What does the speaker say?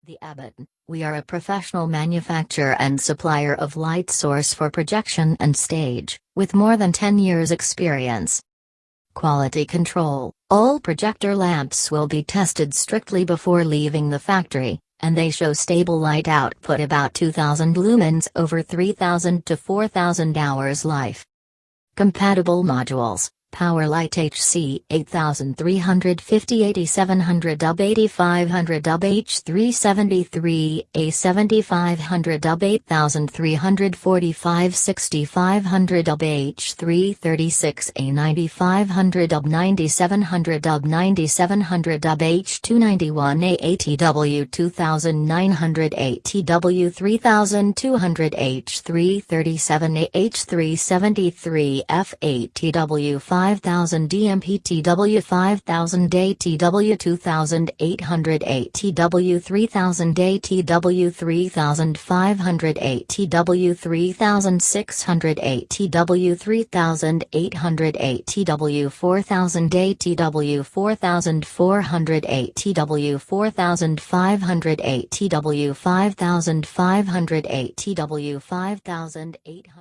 The ABITAN, we are a professional manufacturer and supplier of light source for projection and stage, with more than 10 years experience. Quality control: all projector lamps will be tested strictly before leaving the factory, and they show stable light output about 2000 lumens over 3000 to 4000 hours life. Compatible modules: Power Lite HC 8350 8700 dub 8500 dub H373 A7500 dub 8345 6500 dub H336 A9500 dub 9700 dub 9700 dub H291 A80W 2980 W3200 H337 H373 F80W 5000 DMPTW 5000 ATW 2800 ATW 3000 ATW 3500 ATW 3600 ATW 3800 ATW 4000 ATW 4400 ATW 4500 ATW 5500 ATW 5800